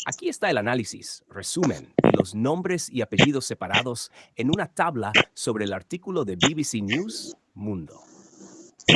Aquí está el análisis, resumen y los nombres y apellidos separados en una tabla sobre el artículo de BBC News Mundo.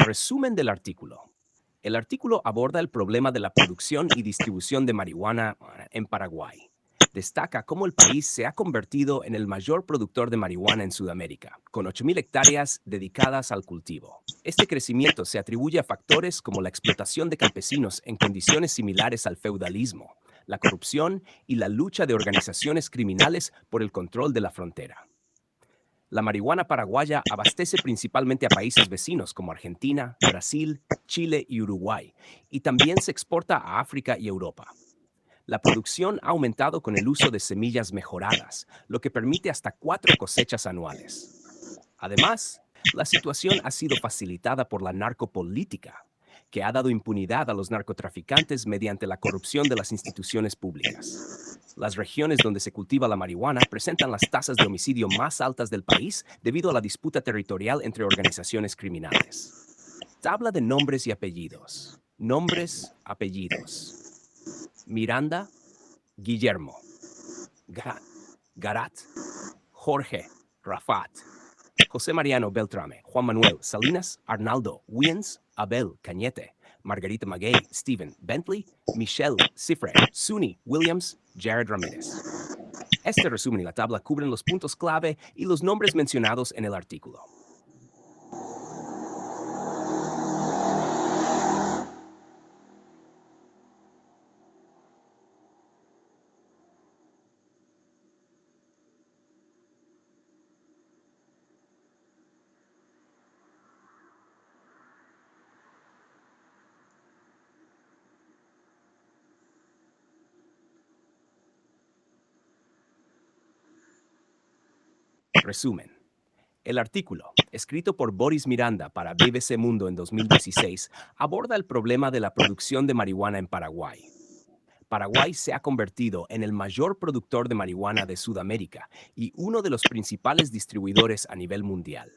Resumen del artículo. El artículo aborda el problema de la producción y distribución de marihuana en Paraguay. Destaca cómo el país se ha convertido en el mayor productor de marihuana en Sudamérica, con 8.000 hectáreas dedicadas al cultivo. Este crecimiento se atribuye a factores como la explotación de campesinos en condiciones similares al feudalismo, la corrupción y la lucha de organizaciones criminales por el control de la frontera. La marihuana paraguaya abastece principalmente a países vecinos como Argentina, Brasil, Chile y Uruguay, y también se exporta a África y Europa. La producción ha aumentado con el uso de semillas mejoradas, lo que permite hasta 4 cosechas anuales. Además, la situación ha sido facilitada por la narcopolítica, que ha dado impunidad a los narcotraficantes mediante la corrupción de las instituciones públicas. Las regiones donde se cultiva la marihuana presentan las tasas de homicidio más altas del país debido a la disputa territorial entre organizaciones criminales. Tabla de nombres y apellidos. Nombres, apellidos. Miranda, Guillermo. Garat, Jorge, Rafat. José Mariano Beltrame, Juan Manuel Salinas, Arnaldo Wiens, Abel Cañete, Margarita Maguey, Stephen Bentley, Michelle Cifre, Suni Williams, Jared Ramírez. Este resumen y la tabla cubren los puntos clave y los nombres mencionados en el artículo. Resumen. El artículo, escrito por Boris Miranda para BBC Mundo en 2016, aborda el problema de la producción de marihuana en Paraguay. Paraguay se ha convertido en el mayor productor de marihuana de Sudamérica y uno de los principales distribuidores a nivel mundial.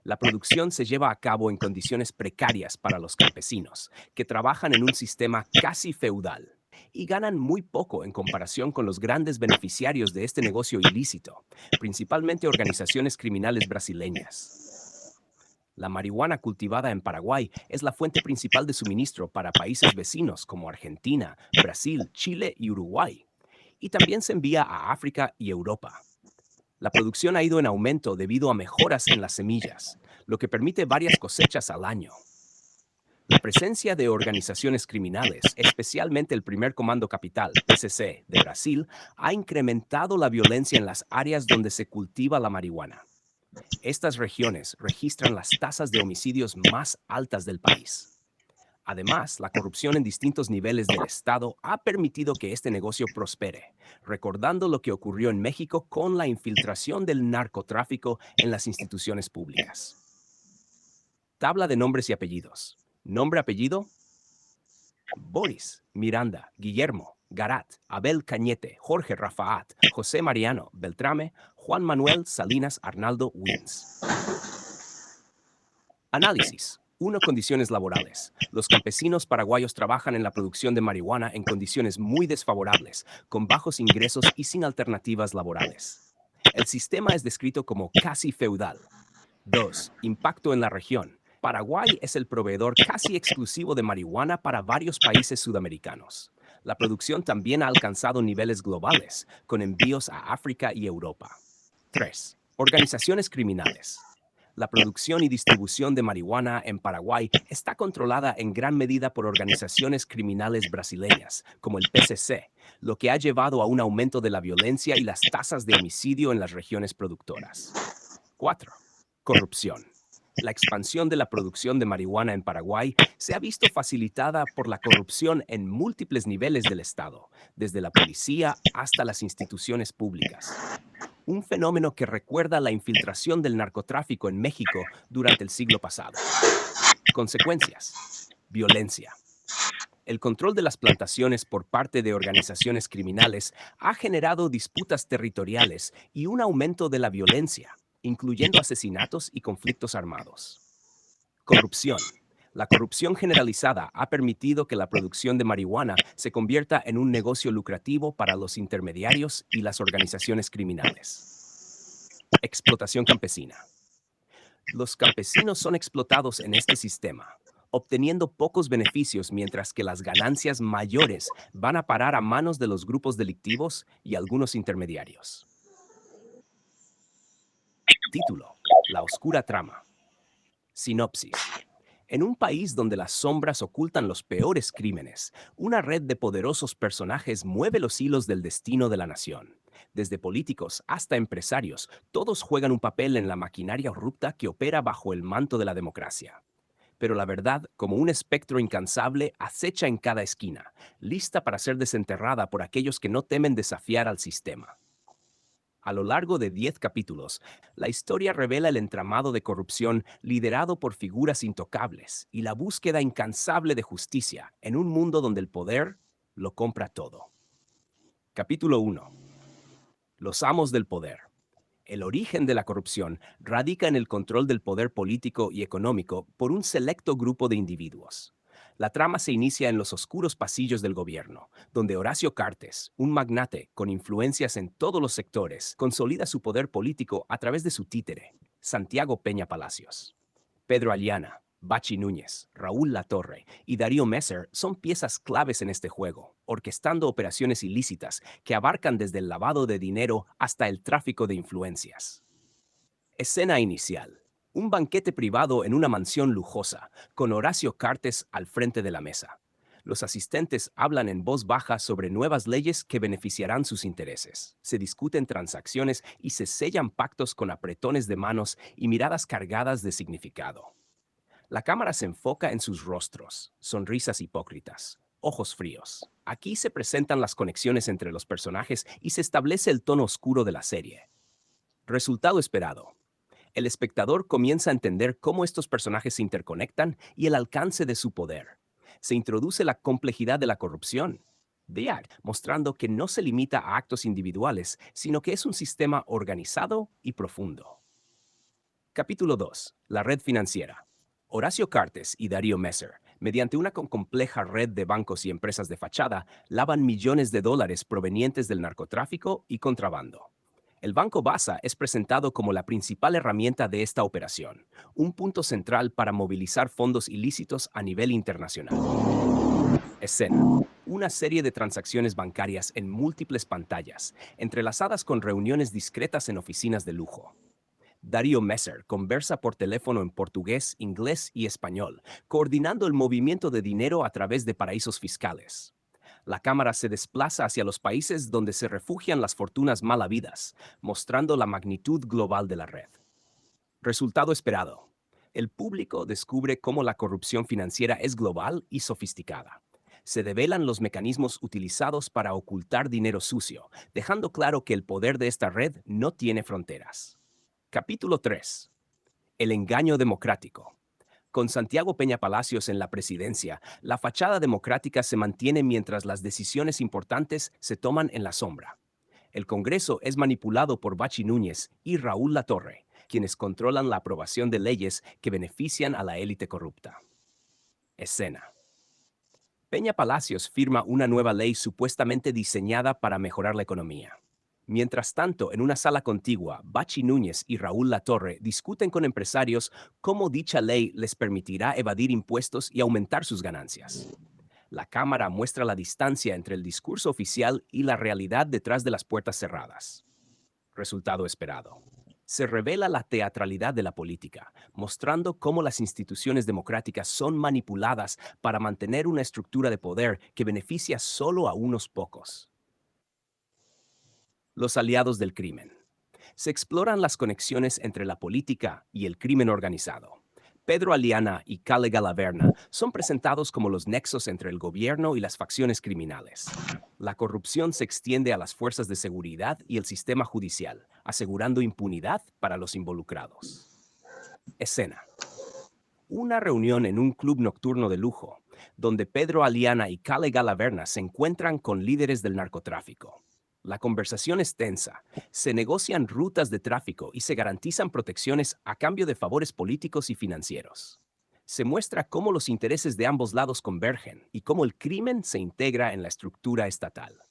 La producción se lleva a cabo en condiciones precarias para los campesinos, que trabajan en un sistema casi feudal y ganan muy poco en comparación con los grandes beneficiarios de este negocio ilícito, principalmente organizaciones criminales brasileñas. La marihuana cultivada en Paraguay es la fuente principal de suministro para países vecinos como Argentina, Brasil, Chile y Uruguay, y también se envía a África y Europa. La producción ha ido en aumento debido a mejoras en las semillas, lo que permite varias cosechas al año. La presencia de organizaciones criminales, especialmente el Primer Comando Capital, PCC, de Brasil, ha incrementado la violencia en las áreas donde se cultiva la marihuana. Estas regiones registran las tasas de homicidios más altas del país. Además, la corrupción en distintos niveles del Estado ha permitido que este negocio prospere, recordando lo que ocurrió en México con la infiltración del narcotráfico en las instituciones públicas. Tabla de nombres y apellidos. Nombre, apellido: Boris, Miranda, Guillermo, Garat, Abel Cañete, Jorge Rafaat, José Mariano Beltrame, Juan Manuel Salinas, Arnaldo Wiens. Análisis. 1. Condiciones laborales. Los campesinos paraguayos trabajan en la producción de marihuana en condiciones muy desfavorables, con bajos ingresos y sin alternativas laborales. El sistema es descrito como casi feudal. 2. Impacto en la región. Paraguay es el proveedor casi exclusivo de marihuana para varios países sudamericanos. La producción también ha alcanzado niveles globales, con envíos a África y Europa. 3. Organizaciones criminales. La producción y distribución de marihuana en Paraguay está controlada en gran medida por organizaciones criminales brasileñas, como el PCC, lo que ha llevado a un aumento de la violencia y las tasas de homicidio en las regiones productoras. 4. Corrupción. La expansión de la producción de marihuana en Paraguay se ha visto facilitada por la corrupción en múltiples niveles del Estado, desde la policía hasta las instituciones públicas. Un fenómeno que recuerda la infiltración del narcotráfico en México durante el siglo pasado. Consecuencias. Violencia. El control de las plantaciones por parte de organizaciones criminales ha generado disputas territoriales y un aumento de la violencia, incluyendo asesinatos y conflictos armados. Corrupción. La corrupción generalizada ha permitido que la producción de marihuana se convierta en un negocio lucrativo para los intermediarios y las organizaciones criminales. Explotación campesina. Los campesinos son explotados en este sistema, obteniendo pocos beneficios mientras que las ganancias mayores van a parar a manos de los grupos delictivos y algunos intermediarios. Título: La oscura trama. Sinopsis. En un país donde las sombras ocultan los peores crímenes, una red de poderosos personajes mueve los hilos del destino de la nación. Desde políticos hasta empresarios, todos juegan un papel en la maquinaria corrupta que opera bajo el manto de la democracia. Pero la verdad, como un espectro incansable, acecha en cada esquina, lista para ser desenterrada por aquellos que no temen desafiar al sistema. A lo largo de 10 capítulos, la historia revela el entramado de corrupción liderado por figuras intocables y la búsqueda incansable de justicia en un mundo donde el poder lo compra todo. Capítulo 1. Los amos del poder. El origen de la corrupción radica en el control del poder político y económico por un selecto grupo de individuos. La trama se inicia en los oscuros pasillos del gobierno, donde Horacio Cartes, un magnate con influencias en todos los sectores, consolida su poder político a través de su títere, Santiago Peña Palacios. Pedro Aliana, Bachi Núñez, Raúl Latorre y Darío Messer son piezas claves en este juego, orquestando operaciones ilícitas que abarcan desde el lavado de dinero hasta el tráfico de influencias. Escena inicial. Un banquete privado en una mansión lujosa, con Horacio Cartes al frente de la mesa. Los asistentes hablan en voz baja sobre nuevas leyes que beneficiarán sus intereses. Se discuten transacciones y se sellan pactos con apretones de manos y miradas cargadas de significado. La cámara se enfoca en sus rostros, sonrisas hipócritas, ojos fríos. Aquí se presentan las conexiones entre los personajes y se establece el tono oscuro de la serie. Resultado esperado. El espectador comienza a entender cómo estos personajes se interconectan y el alcance de su poder. Se introduce la complejidad de la corrupción, mostrando que no se limita a actos individuales, sino que es un sistema organizado y profundo. Capítulo 2. La red financiera. Horacio Cartes y Darío Messer, mediante una compleja red de bancos y empresas de fachada, lavan millones de dólares provenientes del narcotráfico y contrabando. El Banco Basa es presentado como la principal herramienta de esta operación, un punto central para movilizar fondos ilícitos a nivel internacional. Escena. Una serie de transacciones bancarias en múltiples pantallas, entrelazadas con reuniones discretas en oficinas de lujo. Darío Messer conversa por teléfono en portugués, inglés y español, coordinando el movimiento de dinero a través de paraísos fiscales. La cámara se desplaza hacia los países donde se refugian las fortunas mal habidas, mostrando la magnitud global de la red. Resultado esperado. El público descubre cómo la corrupción financiera es global y sofisticada. Se develan los mecanismos utilizados para ocultar dinero sucio, dejando claro que el poder de esta red no tiene fronteras. Capítulo 3. El engaño democrático. Con Santiago Peña Palacios en la presidencia, la fachada democrática se mantiene mientras las decisiones importantes se toman en la sombra. El Congreso es manipulado por Bachi Núñez y Raúl Latorre, quienes controlan la aprobación de leyes que benefician a la élite corrupta. Escena. Peña Palacios firma una nueva ley supuestamente diseñada para mejorar la economía. Mientras tanto, en una sala contigua, Bachi Núñez y Raúl Latorre discuten con empresarios cómo dicha ley les permitirá evadir impuestos y aumentar sus ganancias. La cámara muestra la distancia entre el discurso oficial y la realidad detrás de las puertas cerradas. Resultado esperado. Se revela la teatralidad de la política, mostrando cómo las instituciones democráticas son manipuladas para mantener una estructura de poder que beneficia solo a unos pocos. Los aliados del crimen. Se exploran las conexiones entre la política y el crimen organizado. Pedro Aliana y Cale Galaverna son presentados como los nexos entre el gobierno y las facciones criminales. La corrupción se extiende a las fuerzas de seguridad y el sistema judicial, asegurando impunidad para los involucrados. Escena. Una reunión en un club nocturno de lujo, donde Pedro Aliana y Cale Galaverna se encuentran con líderes del narcotráfico. La conversación es tensa, se negocian rutas de tráfico y se garantizan protecciones a cambio de favores políticos y financieros. Se muestra cómo los intereses de ambos lados convergen y cómo el crimen se integra en la estructura estatal.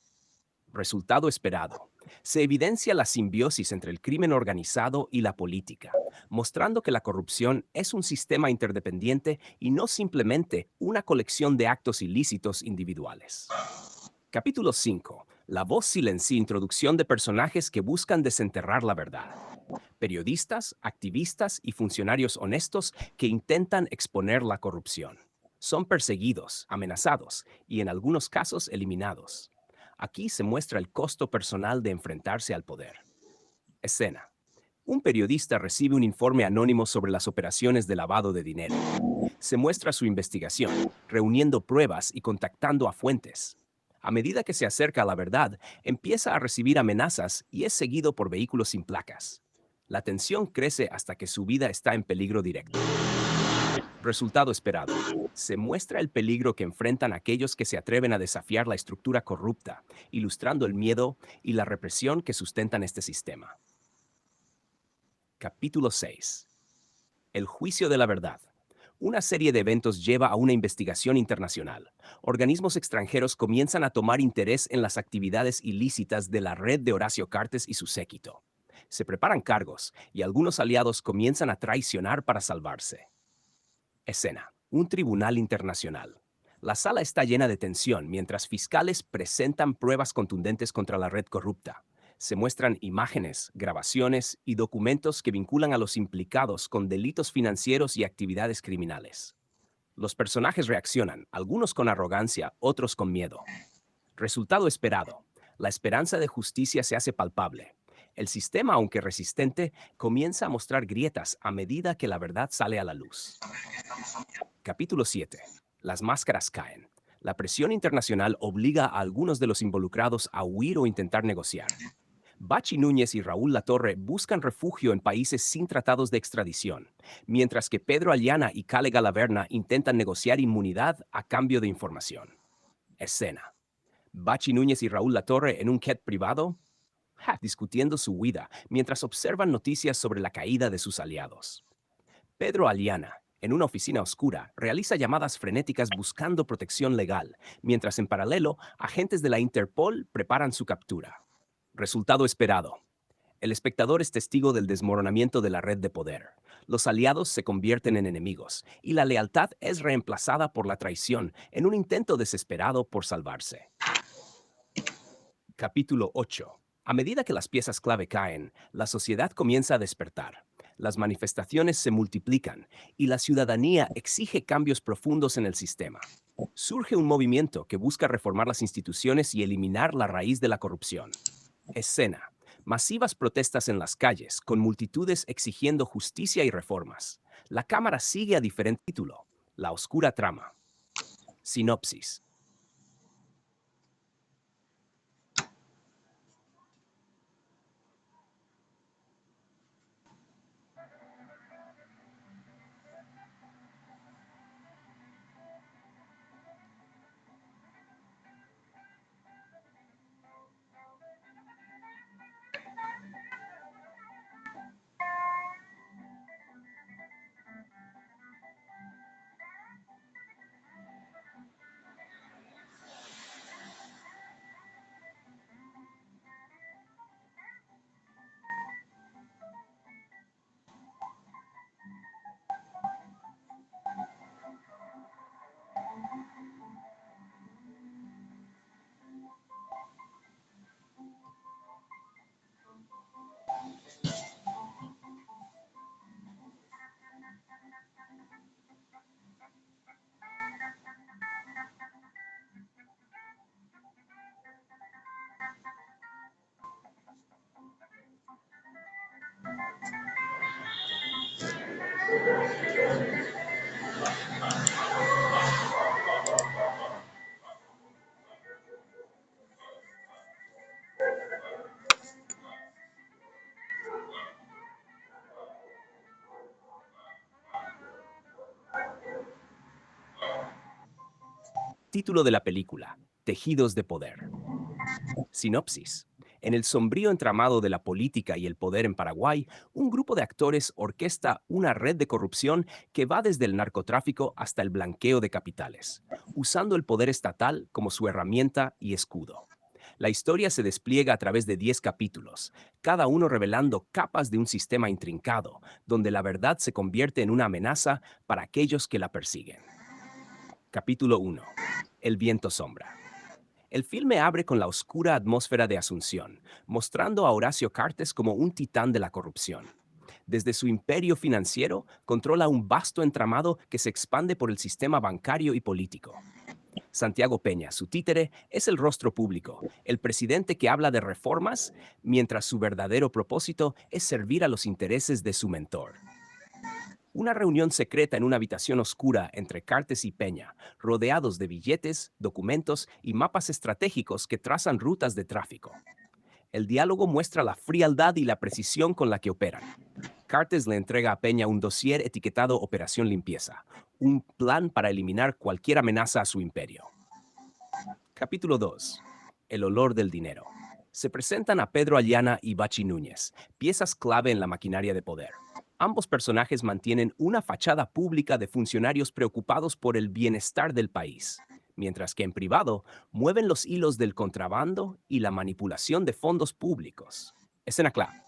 Resultado esperado. Se evidencia la simbiosis entre el crimen organizado y la política, mostrando que la corrupción es un sistema interdependiente y no simplemente una colección de actos ilícitos individuales. Capítulo 5. La voz silencia introducción de personajes que buscan desenterrar la verdad. Periodistas, activistas y funcionarios honestos que intentan exponer la corrupción. Son perseguidos, amenazados y en algunos casos eliminados. Aquí se muestra el costo personal de enfrentarse al poder. Escena. Un periodista recibe un informe anónimo sobre las operaciones de lavado de dinero. Se muestra su investigación, reuniendo pruebas y contactando a fuentes. A medida que se acerca a la verdad, empieza a recibir amenazas y es seguido por vehículos sin placas. La tensión crece hasta que su vida está en peligro directo. Resultado esperado. Se muestra el peligro que enfrentan aquellos que se atreven a desafiar la estructura corrupta, ilustrando el miedo y la represión que sustentan este sistema. Capítulo 6. El juicio de la verdad. Una serie de eventos lleva a una investigación internacional. Organismos extranjeros comienzan a tomar interés en las actividades ilícitas de la red de Horacio Cartes y su séquito. Se preparan cargos y algunos aliados comienzan a traicionar para salvarse. Escena. Un tribunal internacional. La sala está llena de tensión mientras fiscales presentan pruebas contundentes contra la red corrupta. Se muestran imágenes, grabaciones y documentos que vinculan a los implicados con delitos financieros y actividades criminales. Los personajes reaccionan, algunos con arrogancia, otros con miedo. Resultado esperado. La esperanza de justicia se hace palpable. El sistema, aunque resistente, comienza a mostrar grietas a medida que la verdad sale a la luz. Capítulo 7. Las máscaras caen. La presión internacional obliga a algunos de los involucrados a huir o intentar negociar. Bachi Núñez y Raúl Latorre buscan refugio en países sin tratados de extradición, mientras que Pedro Aliana y Cale Galaverna intentan negociar inmunidad a cambio de información. Escena. Bachi Núñez y Raúl Latorre en un jet privado, discutiendo su huida, mientras observan noticias sobre la caída de sus aliados. Pedro Aliana, en una oficina oscura, realiza llamadas frenéticas buscando protección legal, mientras en paralelo, agentes de la Interpol preparan su captura. Resultado esperado. El espectador es testigo del desmoronamiento de la red de poder. Los aliados se convierten en enemigos y la lealtad es reemplazada por la traición en un intento desesperado por salvarse. Capítulo 8. A medida que las piezas clave caen, la sociedad comienza a despertar. Las manifestaciones se multiplican y la ciudadanía exige cambios profundos en el sistema. Surge un movimiento que busca reformar las instituciones y eliminar la raíz de la corrupción. Escena. Masivas protestas en las calles, con multitudes exigiendo justicia y reformas. La cámara sigue a diferente título. La oscura trama. Sinopsis. Título de la película: Tejidos de poder. Sinopsis. En el sombrío entramado de la política y el poder en Paraguay, un grupo de actores orquesta una red de corrupción que va desde el narcotráfico hasta el blanqueo de capitales, usando el poder estatal como su herramienta y escudo. La historia se despliega a través de 10 capítulos, cada uno revelando capas de un sistema intrincado, donde la verdad se convierte en una amenaza para aquellos que la persiguen. Capítulo 1. El viento sombra. El filme abre con la oscura atmósfera de Asunción, mostrando a Horacio Cartes como un titán de la corrupción. Desde su imperio financiero, controla un vasto entramado que se expande por el sistema bancario y político. Santiago Peña, su títere, es el rostro público, el presidente que habla de reformas, mientras su verdadero propósito es servir a los intereses de su mentor. Una reunión secreta en una habitación oscura entre Cartes y Peña, rodeados de billetes, documentos y mapas estratégicos que trazan rutas de tráfico. El diálogo muestra la frialdad y la precisión con la que operan. Cartes le entrega a Peña un dossier etiquetado Operación Limpieza, un plan para eliminar cualquier amenaza a su imperio. Capítulo 2. El olor del dinero. Se presentan a Pedro Ayana y Bachi Núñez, piezas clave en la maquinaria de poder. Ambos personajes mantienen una fachada pública de funcionarios preocupados por el bienestar del país, mientras que en privado mueven los hilos del contrabando y la manipulación de fondos públicos. Escena clave.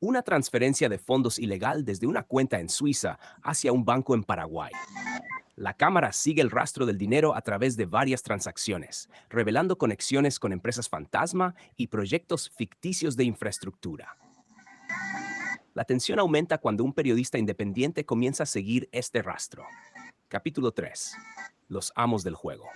Una transferencia de fondos ilegal desde una cuenta en Suiza hacia un banco en Paraguay. La cámara sigue el rastro del dinero a través de varias transacciones, revelando conexiones con empresas fantasma y proyectos ficticios de infraestructura. La tensión aumenta cuando un periodista independiente comienza a seguir este rastro. Capítulo 3. Los amos del juego.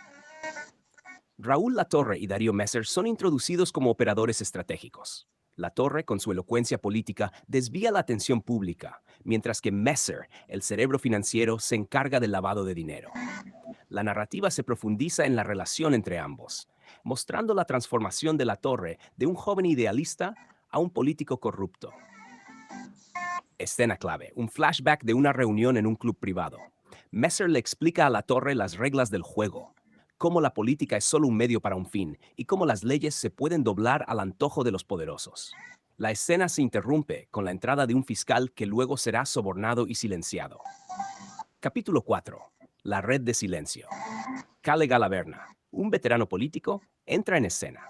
Raúl Latorre y Darío Messer son introducidos como operadores estratégicos. Latorre, con su elocuencia política, desvía la atención pública, mientras que Messer, el cerebro financiero, se encarga del lavado de dinero. La narrativa se profundiza en la relación entre ambos, mostrando la transformación de Latorre de un joven idealista a un político corrupto. Escena clave, un flashback de una reunión en un club privado. Messer le explica a Latorre las reglas del juego, cómo la política es solo un medio para un fin y cómo las leyes se pueden doblar al antojo de los poderosos. La escena se interrumpe con la entrada de un fiscal que luego será sobornado y silenciado. Capítulo 4. La red de silencio. Cale Galaverna, un veterano político, entra en escena.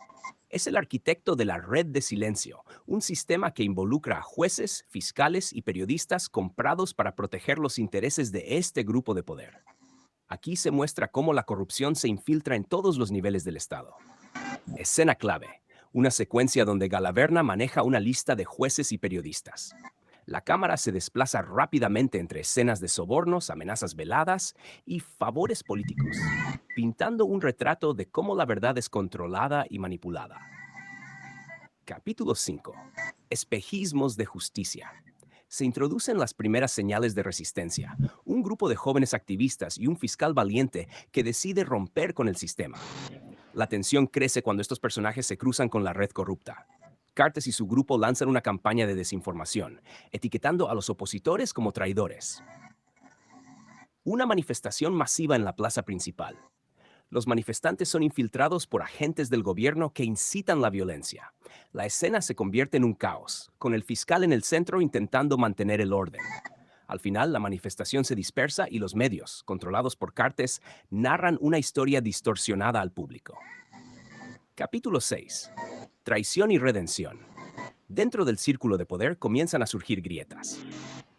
Es el arquitecto de la red de silencio, un sistema que involucra a jueces, fiscales y periodistas comprados para proteger los intereses de este grupo de poder. Aquí se muestra cómo la corrupción se infiltra en todos los niveles del Estado. Escena clave, una secuencia donde Galaverna maneja una lista de jueces y periodistas. La cámara se desplaza rápidamente entre escenas de sobornos, amenazas veladas y favores políticos, pintando un retrato de cómo la verdad es controlada y manipulada. Capítulo 5. Espejismos de justicia. Se introducen las primeras señales de resistencia, un grupo de jóvenes activistas y un fiscal valiente que decide romper con el sistema. La tensión crece cuando estos personajes se cruzan con la red corrupta. Cartes y su grupo lanzan una campaña de desinformación, etiquetando a los opositores como traidores. Una manifestación masiva en la plaza principal. Los manifestantes son infiltrados por agentes del gobierno que incitan la violencia. La escena se convierte en un caos, con el fiscal en el centro intentando mantener el orden. Al final, la manifestación se dispersa y los medios, controlados por Cartes, narran una historia distorsionada al público. Capítulo 6. Traición y redención. Dentro del círculo de poder comienzan a surgir grietas.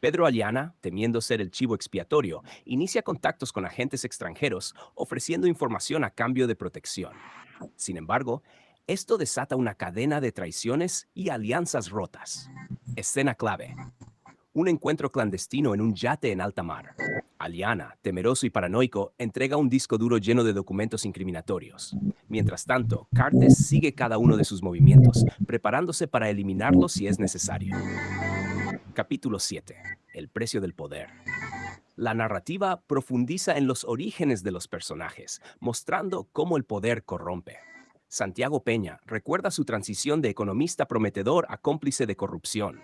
Pedro Ayana, temiendo ser el chivo expiatorio, inicia contactos con agentes extranjeros ofreciendo información a cambio de protección. Sin embargo, esto desata una cadena de traiciones y alianzas rotas. Escena clave. Un encuentro clandestino en un yate en alta mar. Ayana, temeroso y paranoico, entrega un disco duro lleno de documentos incriminatorios. Mientras tanto, Cartes sigue cada uno de sus movimientos, preparándose para eliminarlos si es necesario. Capítulo 7. El precio del poder. La narrativa profundiza en los orígenes de los personajes, mostrando cómo el poder corrompe. Santiago Peña recuerda su transición de economista prometedor a cómplice de corrupción.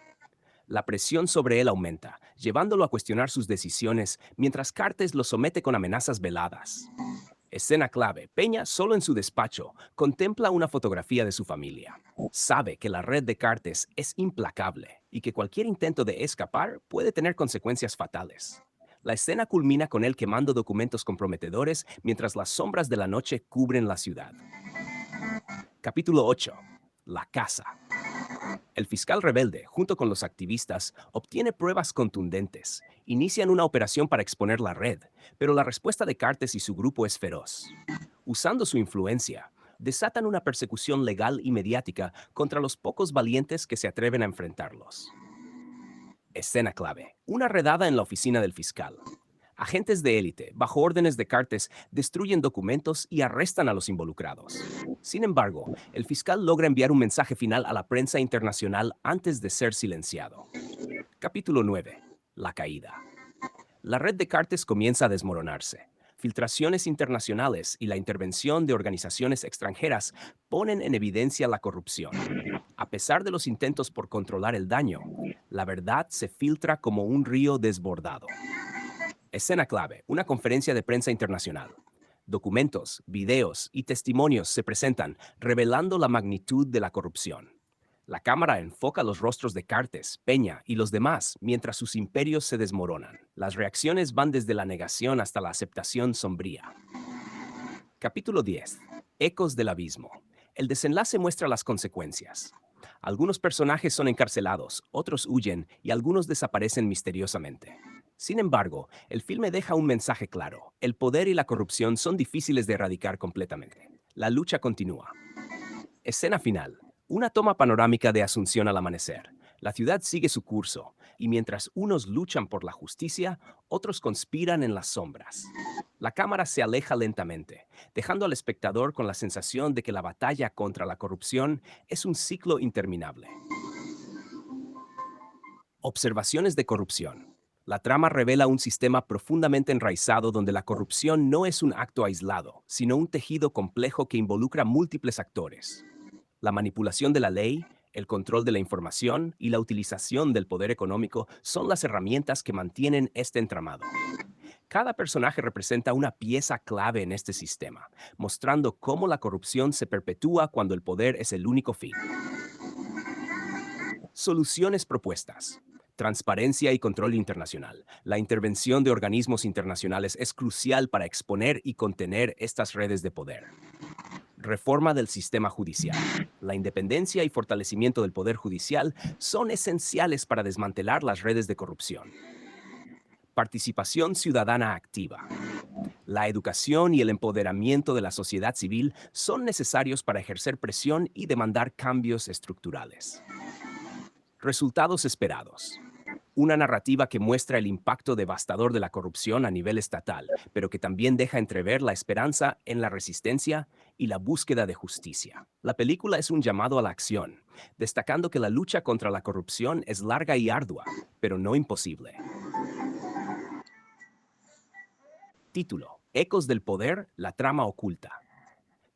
La presión sobre él aumenta, llevándolo a cuestionar sus decisiones, mientras Cartes lo somete con amenazas veladas. Escena clave. Peña, solo en su despacho, contempla una fotografía de su familia. Sabe que la red de Cartes es implacable y que cualquier intento de escapar puede tener consecuencias fatales. La escena culmina con él quemando documentos comprometedores mientras las sombras de la noche cubren la ciudad. Capítulo 8. La casa. El fiscal rebelde, junto con los activistas, obtiene pruebas contundentes. Inician una operación para exponer la red, pero la respuesta de Cartes y su grupo es feroz. Usando su influencia, desatan una persecución legal y mediática contra los pocos valientes que se atreven a enfrentarlos. Escena clave. Una redada en la oficina del fiscal. Agentes de élite, bajo órdenes de Cartes, destruyen documentos y arrestan a los involucrados. Sin embargo, el fiscal logra enviar un mensaje final a la prensa internacional antes de ser silenciado. Capítulo 9. La caída. La red de Cartes comienza a desmoronarse. Filtraciones internacionales y la intervención de organizaciones extranjeras ponen en evidencia la corrupción. A pesar de los intentos por controlar el daño, la verdad se filtra como un río desbordado. Escena clave, una conferencia de prensa internacional. Documentos, videos y testimonios se presentan, revelando la magnitud de la corrupción. La cámara enfoca los rostros de Cartes, Peña y los demás mientras sus imperios se desmoronan. Las reacciones van desde la negación hasta la aceptación sombría. Capítulo 10. Ecos del abismo. El desenlace muestra las consecuencias. Algunos personajes son encarcelados, otros huyen y algunos desaparecen misteriosamente. Sin embargo, el filme deja un mensaje claro. El poder y la corrupción son difíciles de erradicar completamente. La lucha continúa. Escena final. Una toma panorámica de Asunción al amanecer. La ciudad sigue su curso, y mientras unos luchan por la justicia, otros conspiran en las sombras. La cámara se aleja lentamente, dejando al espectador con la sensación de que la batalla contra la corrupción es un ciclo interminable. Observaciones de corrupción. La trama revela un sistema profundamente enraizado donde la corrupción no es un acto aislado, sino un tejido complejo que involucra múltiples actores. La manipulación de la ley, el control de la información y la utilización del poder económico son las herramientas que mantienen este entramado. Cada personaje representa una pieza clave en este sistema, mostrando cómo la corrupción se perpetúa cuando el poder es el único fin. Soluciones propuestas. Transparencia y control internacional. La intervención de organismos internacionales es crucial para exponer y contener estas redes de poder. Reforma del sistema judicial. La independencia y fortalecimiento del poder judicial son esenciales para desmantelar las redes de corrupción. Participación ciudadana activa. La educación y el empoderamiento de la sociedad civil son necesarios para ejercer presión y demandar cambios estructurales. Resultados esperados. Una narrativa que muestra el impacto devastador de la corrupción a nivel estatal, pero que también deja entrever la esperanza en la resistencia y la búsqueda de justicia. La película es un llamado a la acción, destacando que la lucha contra la corrupción es larga y ardua, pero no imposible. Título: Ecos del poder, la trama oculta.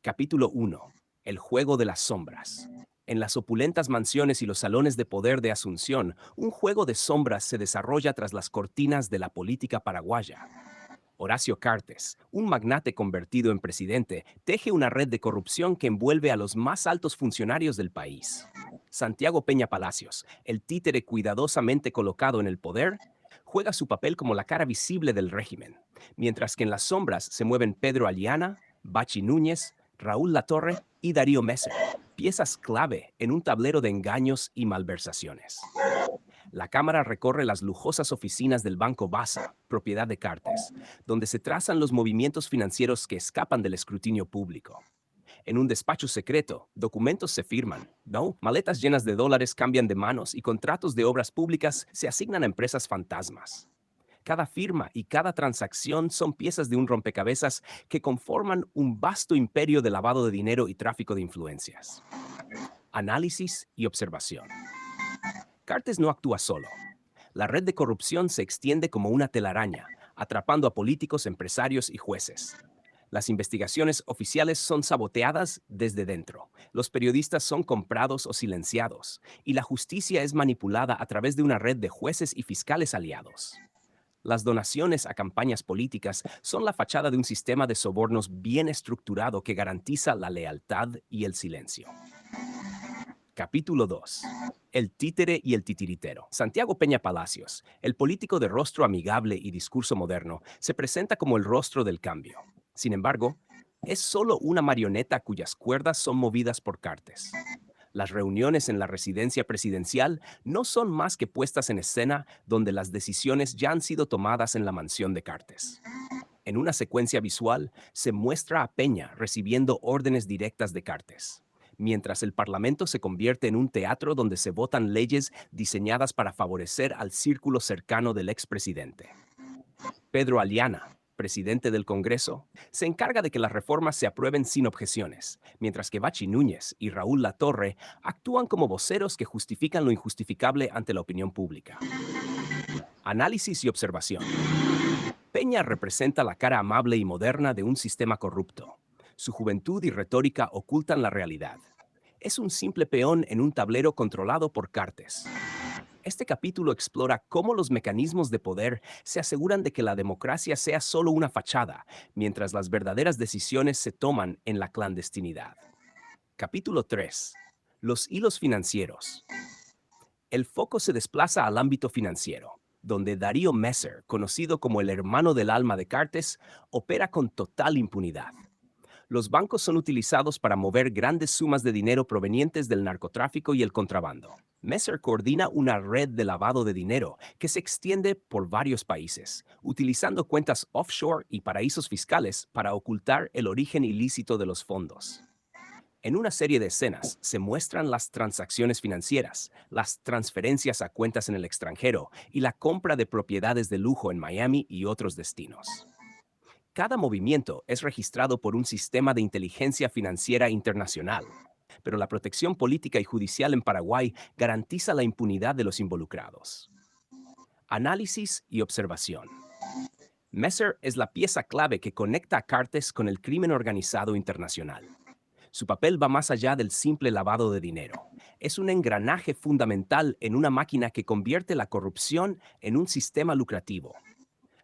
Capítulo 1. El juego de las sombras. En las opulentas mansiones y los salones de poder de Asunción, un juego de sombras se desarrolla tras las cortinas de la política paraguaya. Horacio Cartes, un magnate convertido en presidente, teje una red de corrupción que envuelve a los más altos funcionarios del país. Santiago Peña Palacios, el títere cuidadosamente colocado en el poder, juega su papel como la cara visible del régimen, mientras que en las sombras se mueven Pedro Aliana, Bachi Núñez, Raúl Latorre y Darío Messer, piezas clave en un tablero de engaños y malversaciones. La cámara recorre las lujosas oficinas del Banco Basa, propiedad de Cartes, donde se trazan los movimientos financieros que escapan del escrutinio público. En un despacho secreto, documentos se firman, ¿no? Maletas llenas de dólares cambian de manos y contratos de obras públicas se asignan a empresas fantasmas. Cada firma y cada transacción son piezas de un rompecabezas que conforman un vasto imperio de lavado de dinero y tráfico de influencias. Análisis y observación. Cartes no actúa solo. La red de corrupción se extiende como una telaraña, atrapando a políticos, empresarios y jueces. Las investigaciones oficiales son saboteadas desde dentro. Los periodistas son comprados o silenciados, y la justicia es manipulada a través de una red de jueces y fiscales aliados. Las donaciones a campañas políticas son la fachada de un sistema de sobornos bien estructurado que garantiza la lealtad y el silencio. Capítulo 2. El títere y el titiritero. Santiago Peña Palacios, el político de rostro amigable y discurso moderno, se presenta como el rostro del cambio. Sin embargo, es solo una marioneta cuyas cuerdas son movidas por Cartes. Las reuniones en la residencia presidencial no son más que puestas en escena donde las decisiones ya han sido tomadas en la mansión de Cartes. En una secuencia visual se muestra a Peña recibiendo órdenes directas de Cartes, mientras el Parlamento se convierte en un teatro donde se votan leyes diseñadas para favorecer al círculo cercano del expresidente. Pedro Aliana, presidente del Congreso, se encarga de que las reformas se aprueben sin objeciones, mientras que Bachi Núñez y Raúl Latorre actúan como voceros que justifican lo injustificable ante la opinión pública. Análisis y observación. Peña representa la cara amable y moderna de un sistema corrupto. Su juventud y retórica ocultan la realidad. Es un simple peón en un tablero controlado por Cartes. Este capítulo explora cómo los mecanismos de poder se aseguran de que la democracia sea solo una fachada, mientras las verdaderas decisiones se toman en la clandestinidad. Capítulo 3. Los hilos financieros. El foco se desplaza al ámbito financiero, donde Darío Messer, conocido como el hermano del alma de Cartes, opera con total impunidad. Los bancos son utilizados para mover grandes sumas de dinero provenientes del narcotráfico y el contrabando. Messer coordina una red de lavado de dinero que se extiende por varios países, utilizando cuentas offshore y paraísos fiscales para ocultar el origen ilícito de los fondos. En una serie de escenas se muestran las transacciones financieras, las transferencias a cuentas en el extranjero y la compra de propiedades de lujo en Miami y otros destinos. Cada movimiento es registrado por un sistema de inteligencia financiera internacional, pero la protección política y judicial en Paraguay garantiza la impunidad de los involucrados. Análisis y observación. Messer es la pieza clave que conecta a Cartes con el crimen organizado internacional. Su papel va más allá del simple lavado de dinero. Es un engranaje fundamental en una máquina que convierte la corrupción en un sistema lucrativo.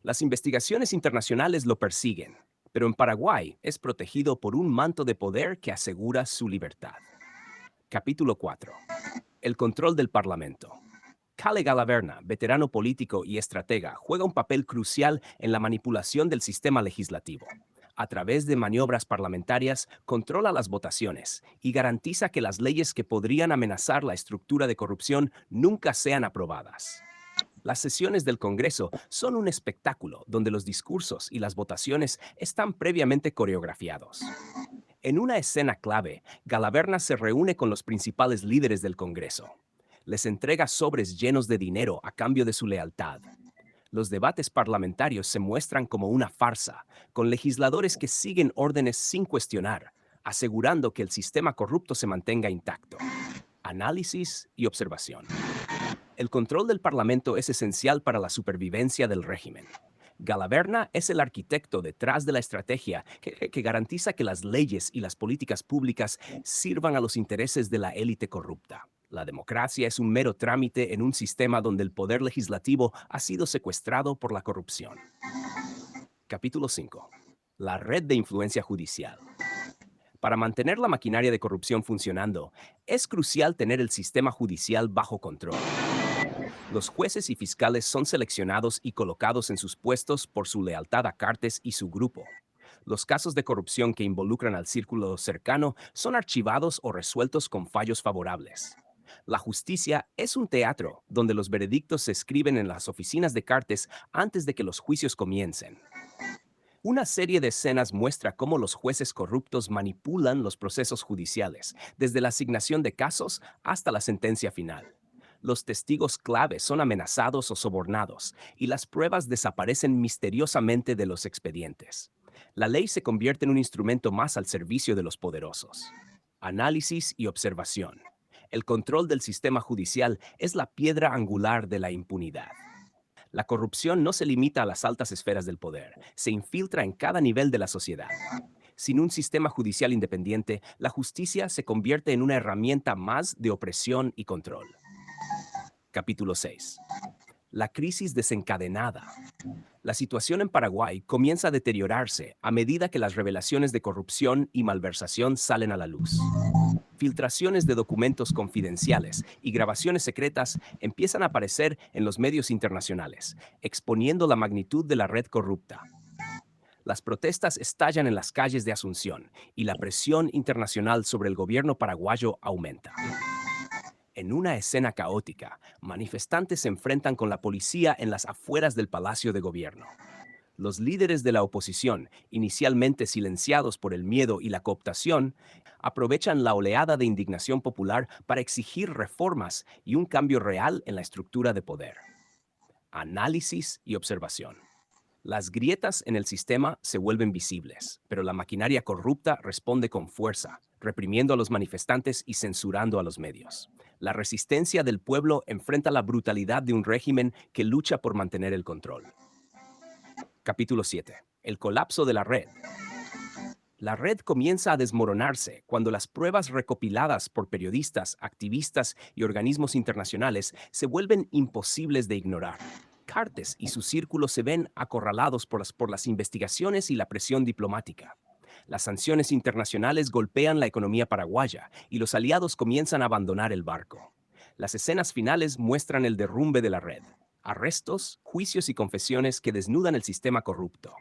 Las investigaciones internacionales lo persiguen, pero en Paraguay es protegido por un manto de poder que asegura su libertad. Capítulo 4. El control del Parlamento. Cale Galaverna, veterano político y estratega, juega un papel crucial en la manipulación del sistema legislativo. A través de maniobras parlamentarias, controla las votaciones y garantiza que las leyes que podrían amenazar la estructura de corrupción nunca sean aprobadas. Las sesiones del Congreso son un espectáculo donde los discursos y las votaciones están previamente coreografiados. En una escena clave, Galaverna se reúne con los principales líderes del Congreso. Les entrega sobres llenos de dinero a cambio de su lealtad. Los debates parlamentarios se muestran como una farsa, con legisladores que siguen órdenes sin cuestionar, asegurando que el sistema corrupto se mantenga intacto. Análisis y observación. El control del Parlamento es esencial para la supervivencia del régimen. Galaverna es el arquitecto detrás de la estrategia que garantiza que las leyes y las políticas públicas sirvan a los intereses de la élite corrupta. La democracia es un mero trámite en un sistema donde el poder legislativo ha sido secuestrado por la corrupción. Capítulo 5. La red de influencia judicial. Para mantener la maquinaria de corrupción funcionando, es crucial tener el sistema judicial bajo control. Los jueces y fiscales son seleccionados y colocados en sus puestos por su lealtad a Cartes y su grupo. Los casos de corrupción que involucran al círculo cercano son archivados o resueltos con fallos favorables. La justicia es un teatro donde los veredictos se escriben en las oficinas de Cartes antes de que los juicios comiencen. Una serie de escenas muestra cómo los jueces corruptos manipulan los procesos judiciales, desde la asignación de casos hasta la sentencia final. Los testigos clave son amenazados o sobornados, y las pruebas desaparecen misteriosamente de los expedientes. La ley se convierte en un instrumento más al servicio de los poderosos. Análisis y observación. El control del sistema judicial es la piedra angular de la impunidad. La corrupción no se limita a las altas esferas del poder, se infiltra en cada nivel de la sociedad. Sin un sistema judicial independiente, la justicia se convierte en una herramienta más de opresión y control. Capítulo 6. La crisis desencadenada. La situación en Paraguay comienza a deteriorarse a medida que las revelaciones de corrupción y malversación salen a la luz. Filtraciones de documentos confidenciales y grabaciones secretas empiezan a aparecer en los medios internacionales, exponiendo la magnitud de la red corrupta. Las protestas estallan en las calles de Asunción y la presión internacional sobre el gobierno paraguayo aumenta. En una escena caótica, manifestantes se enfrentan con la policía en las afueras del Palacio de Gobierno. Los líderes de la oposición, inicialmente silenciados por el miedo y la cooptación, aprovechan la oleada de indignación popular para exigir reformas y un cambio real en la estructura de poder. Análisis y observación. Las grietas en el sistema se vuelven visibles, pero la maquinaria corrupta responde con fuerza, reprimiendo a los manifestantes y censurando a los medios. La resistencia del pueblo enfrenta la brutalidad de un régimen que lucha por mantener el control. Capítulo 7. El colapso de la red. La red comienza a desmoronarse cuando las pruebas recopiladas por periodistas, activistas y organismos internacionales se vuelven imposibles de ignorar. Cartes y su círculo se ven acorralados por las investigaciones y la presión diplomática. Las sanciones internacionales golpean la economía paraguaya y los aliados comienzan a abandonar el barco. Las escenas finales muestran el derrumbe de la red. Arrestos, juicios y confesiones que desnudan el sistema corrupto.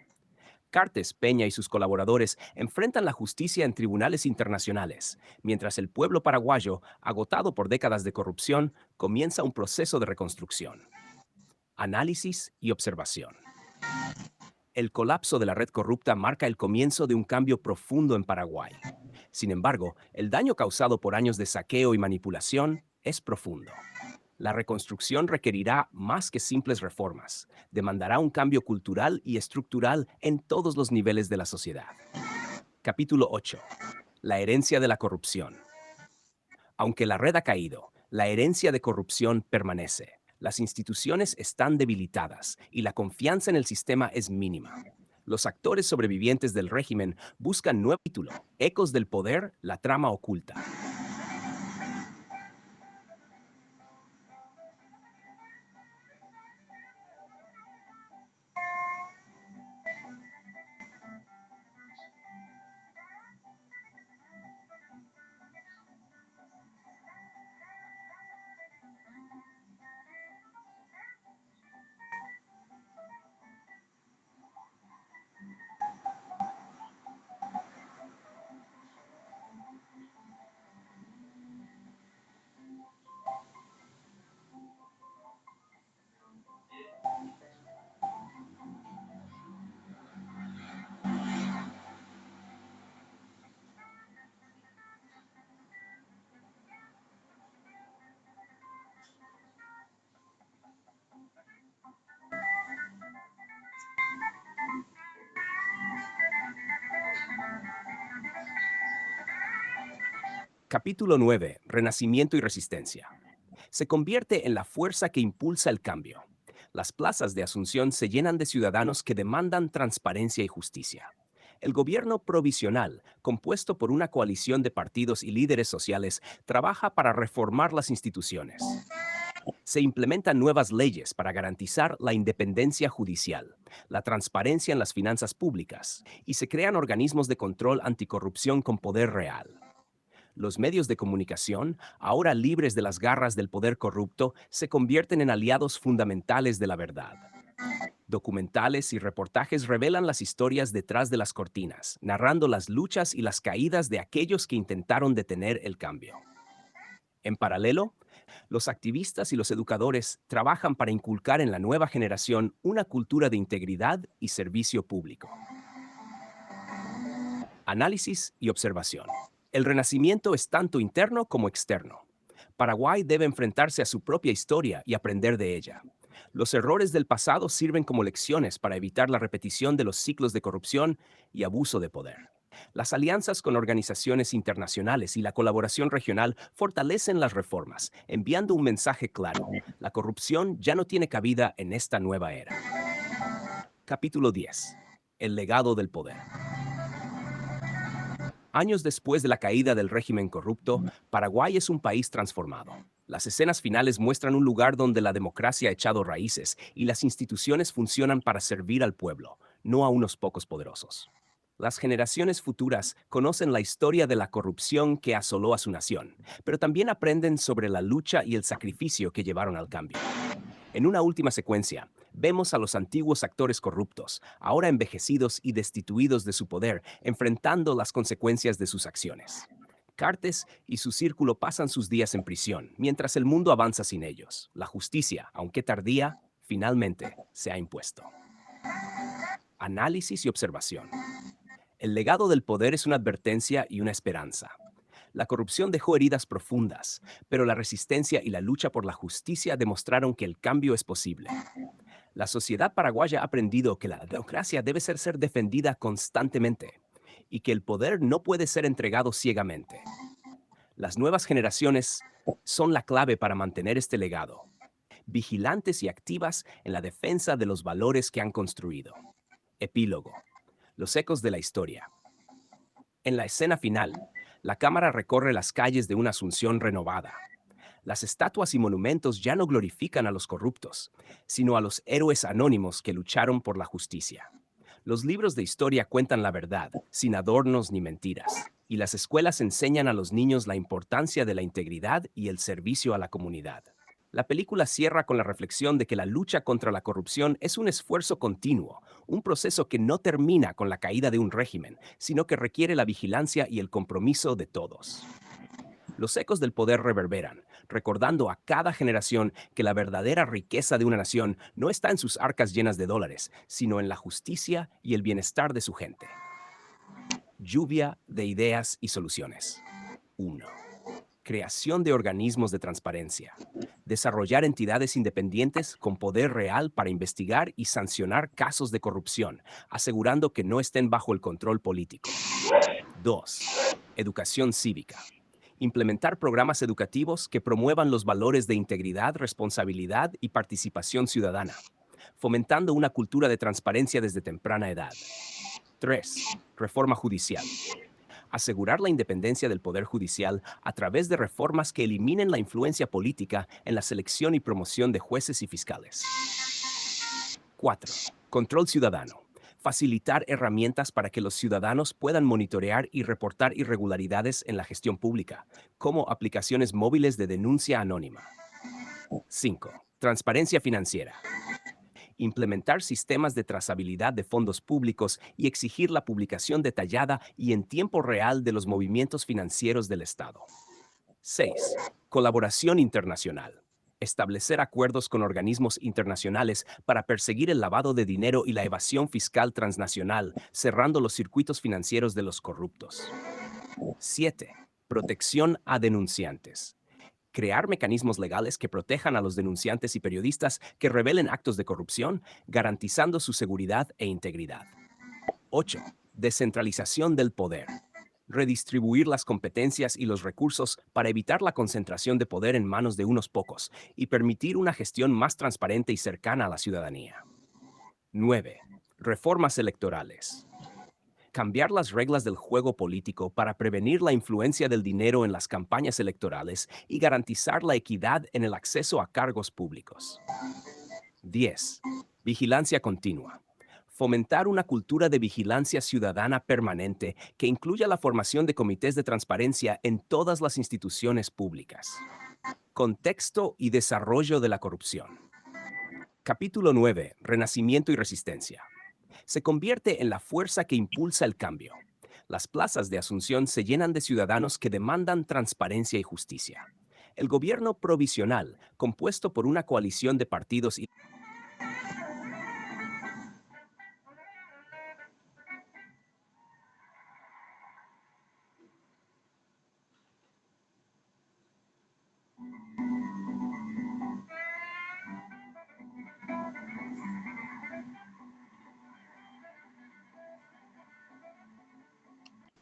Cartes Peña y sus colaboradores enfrentan la justicia en tribunales internacionales, mientras el pueblo paraguayo, agotado por décadas de corrupción, comienza un proceso de reconstrucción. Análisis y observación. El colapso de la red corrupta marca el comienzo de un cambio profundo en Paraguay. Sin embargo, el daño causado por años de saqueo y manipulación es profundo. La reconstrucción requerirá más que simples reformas. Demandará un cambio cultural y estructural en todos los niveles de la sociedad. Capítulo 8. La herencia de la corrupción. Aunque la red ha caído, la herencia de corrupción permanece. Las instituciones están debilitadas y la confianza en el sistema es mínima. Los actores sobrevivientes del régimen buscan nuevo título, ecos del poder, la trama oculta. Capítulo 9. Renacimiento y resistencia. Se convierte en la fuerza que impulsa el cambio. Las plazas de Asunción se llenan de ciudadanos que demandan transparencia y justicia. El gobierno provisional, compuesto por una coalición de partidos y líderes sociales, trabaja para reformar las instituciones. Se implementan nuevas leyes para garantizar la independencia judicial, la transparencia en las finanzas públicas, y se crean organismos de control anticorrupción con poder real. Los medios de comunicación, ahora libres de las garras del poder corrupto, se convierten en aliados fundamentales de la verdad. Documentales y reportajes revelan las historias detrás de las cortinas, narrando las luchas y las caídas de aquellos que intentaron detener el cambio. En paralelo, los activistas y los educadores trabajan para inculcar en la nueva generación una cultura de integridad y servicio público. Análisis y observación. El renacimiento es tanto interno como externo. Paraguay debe enfrentarse a su propia historia y aprender de ella. Los errores del pasado sirven como lecciones para evitar la repetición de los ciclos de corrupción y abuso de poder. Las alianzas con organizaciones internacionales y la colaboración regional fortalecen las reformas, enviando un mensaje claro: la corrupción ya no tiene cabida en esta nueva era. Capítulo 10. El legado del poder. Años después de la caída del régimen corrupto, Paraguay es un país transformado. Las escenas finales muestran un lugar donde la democracia ha echado raíces y las instituciones funcionan para servir al pueblo, no a unos pocos poderosos. Las generaciones futuras conocen la historia de la corrupción que asoló a su nación, pero también aprenden sobre la lucha y el sacrificio que llevaron al cambio. En una última secuencia, vemos a los antiguos actores corruptos, ahora envejecidos y destituidos de su poder, enfrentando las consecuencias de sus acciones. Cartes y su círculo pasan sus días en prisión, mientras el mundo avanza sin ellos. La justicia, aunque tardía, finalmente se ha impuesto. Análisis y observación. El legado del poder es una advertencia y una esperanza. La corrupción dejó heridas profundas, pero la resistencia y la lucha por la justicia demostraron que el cambio es posible. La sociedad paraguaya ha aprendido que la democracia debe ser defendida constantemente y que el poder no puede ser entregado ciegamente. Las nuevas generaciones son la clave para mantener este legado, vigilantes y activas en la defensa de los valores que han construido. Epílogo. Los ecos de la historia. En la escena final, la cámara recorre las calles de una Asunción renovada. Las estatuas y monumentos ya no glorifican a los corruptos, sino a los héroes anónimos que lucharon por la justicia. Los libros de historia cuentan la verdad, sin adornos ni mentiras, y las escuelas enseñan a los niños la importancia de la integridad y el servicio a la comunidad. La película cierra con la reflexión de que la lucha contra la corrupción es un esfuerzo continuo, un proceso que no termina con la caída de un régimen, sino que requiere la vigilancia y el compromiso de todos. Los ecos del poder reverberan, recordando a cada generación que la verdadera riqueza de una nación no está en sus arcas llenas de dólares, sino en la justicia y el bienestar de su gente. Lluvia de ideas y soluciones. 1. Creación de organismos de transparencia. Desarrollar entidades independientes con poder real para investigar y sancionar casos de corrupción, asegurando que no estén bajo el control político. 2. Educación cívica. Implementar programas educativos que promuevan los valores de integridad, responsabilidad y participación ciudadana, fomentando una cultura de transparencia desde temprana edad. 3. Reforma judicial. Asegurar la independencia del Poder Judicial a través de reformas que eliminen la influencia política en la selección y promoción de jueces y fiscales. 4. Control ciudadano. Facilitar herramientas para que los ciudadanos puedan monitorear y reportar irregularidades en la gestión pública, como aplicaciones móviles de denuncia anónima. 5. Transparencia financiera. Implementar sistemas de trazabilidad de fondos públicos y exigir la publicación detallada y en tiempo real de los movimientos financieros del Estado. 6. Colaboración internacional. Establecer acuerdos con organismos internacionales para perseguir el lavado de dinero y la evasión fiscal transnacional, cerrando los circuitos financieros de los corruptos. 7. Protección a denunciantes. Crear mecanismos legales que protejan a los denunciantes y periodistas que revelen actos de corrupción, garantizando su seguridad e integridad. 8. Descentralización del poder. Redistribuir las competencias y los recursos para evitar la concentración de poder en manos de unos pocos y permitir una gestión más transparente y cercana a la ciudadanía. 9. Reformas electorales. Cambiar las reglas del juego político para prevenir la influencia del dinero en las campañas electorales y garantizar la equidad en el acceso a cargos públicos. 10. Vigilancia continua. Fomentar una cultura de vigilancia ciudadana permanente que incluya la formación de comités de transparencia en todas las instituciones públicas. Contexto y desarrollo de la corrupción. Capítulo 9. Renacimiento y resistencia. Se convierte en la fuerza que impulsa el cambio. Las plazas de Asunción se llenan de ciudadanos que demandan transparencia y justicia. El gobierno provisional, compuesto por una coalición de partidos y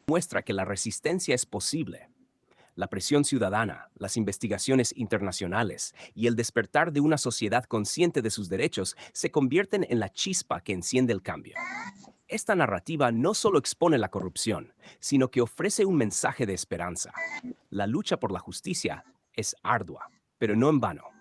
muestra que la resistencia es posible. La presión ciudadana, las investigaciones internacionales y el despertar de una sociedad consciente de sus derechos se convierten en la chispa que enciende el cambio. Esta narrativa no solo expone la corrupción, sino que ofrece un mensaje de esperanza. La lucha por la justicia es ardua, pero no en vano.